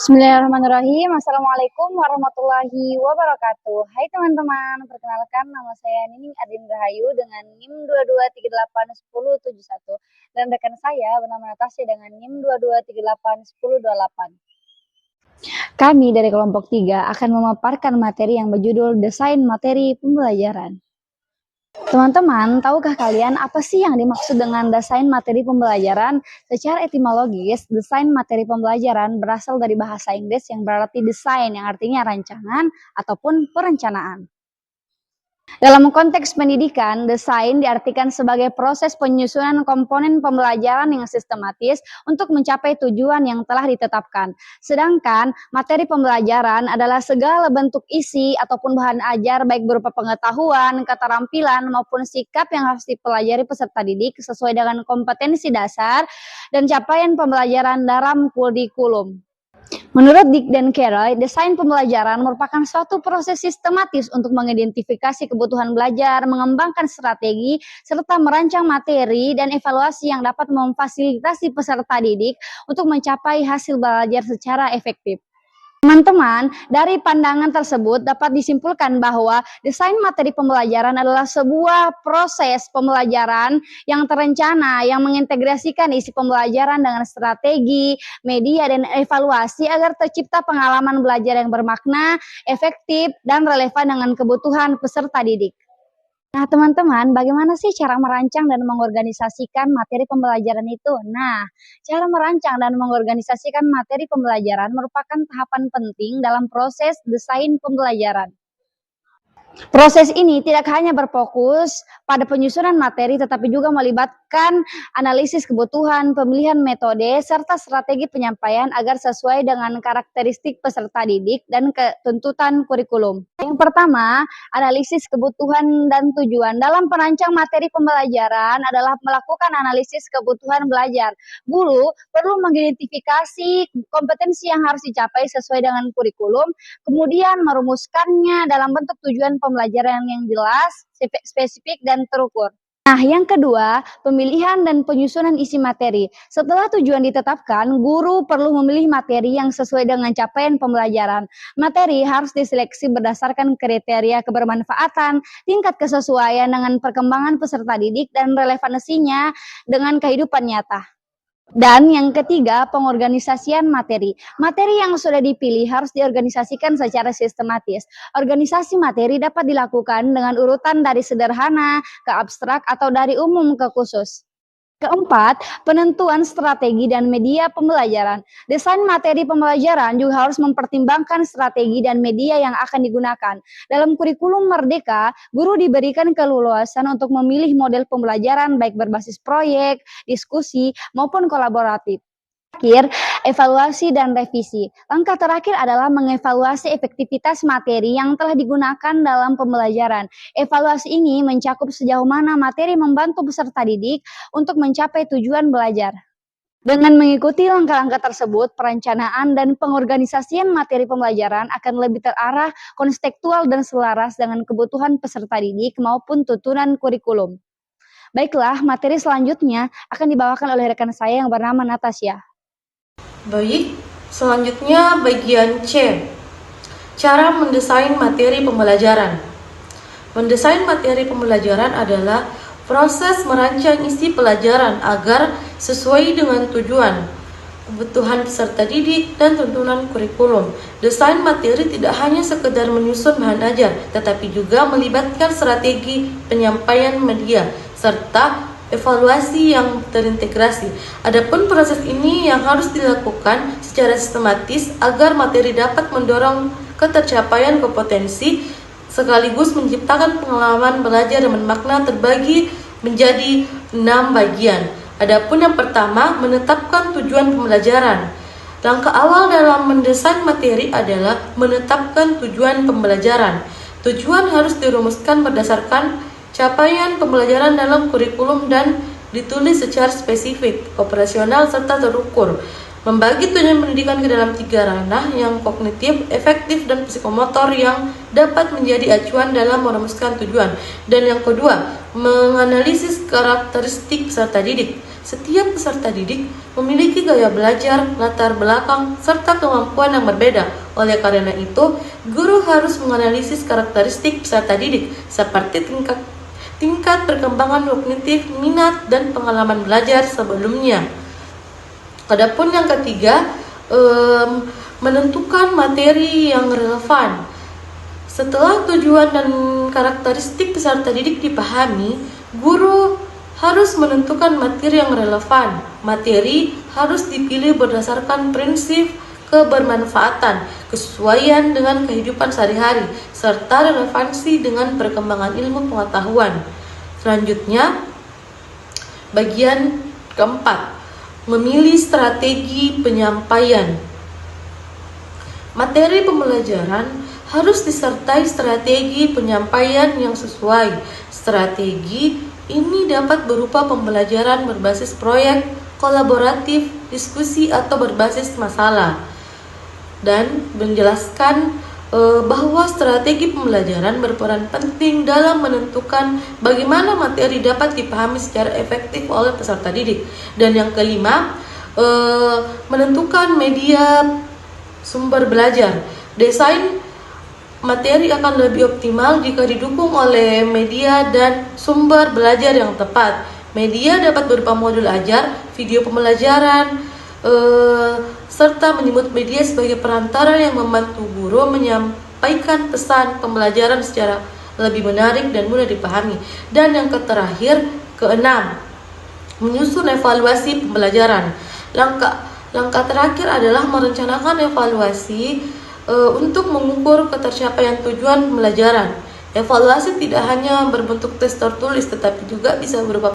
Bismillahirrahmanirrahim. Assalamualaikum warahmatullahi wabarakatuh. Hai teman-teman, perkenalkan nama saya Nining Ardin Rahayu dengan NIM 22381071 dan rekan saya bernama Natasha dengan NIM 22381028. Kami dari kelompok 3 akan memaparkan materi yang berjudul Desain Materi Pembelajaran. Teman-teman, tahukah kalian apa sih yang dimaksud dengan desain materi pembelajaran? Secara etimologis, desain materi pembelajaran berasal dari bahasa Inggris yang berarti desain, yang artinya rancangan ataupun perencanaan. Dalam konteks pendidikan, desain diartikan sebagai proses penyusunan komponen pembelajaran yang sistematis untuk mencapai tujuan yang telah ditetapkan. Sedangkan materi pembelajaran adalah segala bentuk isi ataupun bahan ajar baik berupa pengetahuan, keterampilan maupun sikap yang harus dipelajari peserta didik sesuai dengan kompetensi dasar dan capaian pembelajaran dalam kurikulum. Menurut Dick dan Carroll, desain pembelajaran merupakan suatu proses sistematis untuk mengidentifikasi kebutuhan belajar, mengembangkan strategi, serta merancang materi dan evaluasi yang dapat memfasilitasi peserta didik untuk mencapai hasil belajar secara efektif. Teman-teman, dari pandangan tersebut dapat disimpulkan bahwa desain materi pembelajaran adalah sebuah proses pembelajaran yang terencana yang mengintegrasikan isi pembelajaran dengan strategi, media, dan evaluasi agar tercipta pengalaman belajar yang bermakna, efektif, dan relevan dengan kebutuhan peserta didik. Nah, teman-teman, bagaimana sih cara merancang dan mengorganisasikan materi pembelajaran itu? Nah, cara merancang dan mengorganisasikan materi pembelajaran merupakan tahapan penting dalam proses desain pembelajaran. Proses ini tidak hanya berfokus pada penyusunan materi, tetapi juga melibatkan analisis kebutuhan, pemilihan metode, serta strategi penyampaian agar sesuai dengan karakteristik peserta didik dan tuntutan kurikulum. Yang pertama, analisis kebutuhan dan tujuan. Dalam perancang materi pembelajaran adalah melakukan analisis kebutuhan belajar. Guru perlu mengidentifikasi kompetensi yang harus dicapai sesuai dengan kurikulum, kemudian merumuskannya dalam bentuk tujuan pembelajaran yang jelas, spesifik, dan terukur. Nah, yang kedua, pemilihan dan penyusunan isi materi. Setelah tujuan ditetapkan, guru perlu memilih materi yang sesuai dengan capaian pembelajaran. Materi harus diseleksi berdasarkan kriteria kebermanfaatan, tingkat kesesuaian dengan perkembangan peserta didik, dan relevansinya dengan kehidupan nyata. Dan yang ketiga, pengorganisasian materi. Materi yang sudah dipilih harus diorganisasikan secara sistematis. Organisasi materi dapat dilakukan dengan urutan dari sederhana ke abstrak atau dari umum ke khusus. Keempat, penentuan strategi dan media pembelajaran. Desain materi pembelajaran juga harus mempertimbangkan strategi dan media yang akan digunakan. Dalam kurikulum Merdeka, guru diberikan keleluasan untuk memilih model pembelajaran baik berbasis proyek, diskusi, maupun kolaboratif. Terakhir, evaluasi dan revisi. Langkah terakhir adalah mengevaluasi efektivitas materi yang telah digunakan dalam pembelajaran. Evaluasi ini mencakup sejauh mana materi membantu peserta didik untuk mencapai tujuan belajar. Dengan mengikuti langkah-langkah tersebut, perencanaan dan pengorganisasian materi pembelajaran akan lebih terarah, kontekstual, dan selaras dengan kebutuhan peserta didik maupun tuntunan kurikulum. Baiklah, materi selanjutnya akan dibawakan oleh rekan saya yang bernama Natasha. Baik, selanjutnya bagian C. Cara mendesain materi pembelajaran. Mendesain materi pembelajaran adalah proses merancang isi pelajaran agar sesuai dengan tujuan, kebutuhan peserta didik, dan tuntunan kurikulum. Desain materi tidak hanya sekedar menyusun bahan ajar, tetapi juga melibatkan strategi penyampaian media, serta evaluasi yang terintegrasi. Adapun proses ini yang harus dilakukan secara sistematis agar materi dapat mendorong ketercapaian kompetensi sekaligus menciptakan pengalaman belajar yang bermakna terbagi menjadi 6 bagian. Adapun yang pertama, menetapkan tujuan pembelajaran. Langkah awal dalam mendesain materi adalah menetapkan tujuan pembelajaran. Tujuan harus dirumuskan berdasarkan capaian pembelajaran dalam kurikulum dan ditulis secara spesifik, operasional, serta terukur. Membagi tujuan pendidikan ke dalam 3 ranah yang kognitif, efektif, dan psikomotor yang dapat menjadi acuan dalam merumuskan tujuan. Dan yang kedua, menganalisis karakteristik peserta didik. setiap peserta didik memiliki gaya belajar, latar belakang, serta kemampuan yang berbeda. Oleh karena itu, guru harus menganalisis karakteristik peserta didik seperti tingkat perkembangan kognitif, minat, dan pengalaman belajar sebelumnya. Adapun yang ketiga, menentukan materi yang relevan. Setelah tujuan dan karakteristik peserta didik dipahami, guru harus menentukan materi yang relevan. Materi harus dipilih berdasarkan prinsip kebermanfaatan, kesesuaian dengan kehidupan sehari-hari, serta relevansi dengan perkembangan ilmu pengetahuan. Selanjutnya, bagian keempat, memilih strategi penyampaian. Materi pembelajaran harus disertai strategi penyampaian yang sesuai. Strategi ini dapat berupa pembelajaran berbasis proyek, kolaboratif, diskusi, atau berbasis masalah. Dan menjelaskan bahwa strategi pembelajaran berperan penting dalam menentukan bagaimana materi dapat dipahami secara efektif oleh peserta didik. Dan yang kelima, menentukan media sumber belajar. Desain materi akan lebih optimal jika didukung oleh media dan sumber belajar yang tepat. Media dapat berupa modul ajar, video pembelajaran, serta menyebut media sebagai perantara yang membantu guru menyampaikan pesan pembelajaran secara lebih menarik dan mudah dipahami. Dan yang terakhir, keenam, menyusun evaluasi pembelajaran. Langkah terakhir adalah merencanakan evaluasi untuk mengukur ketercapaian tujuan pembelajaran. Evaluasi tidak hanya berbentuk tes tertulis, tetapi juga bisa berupa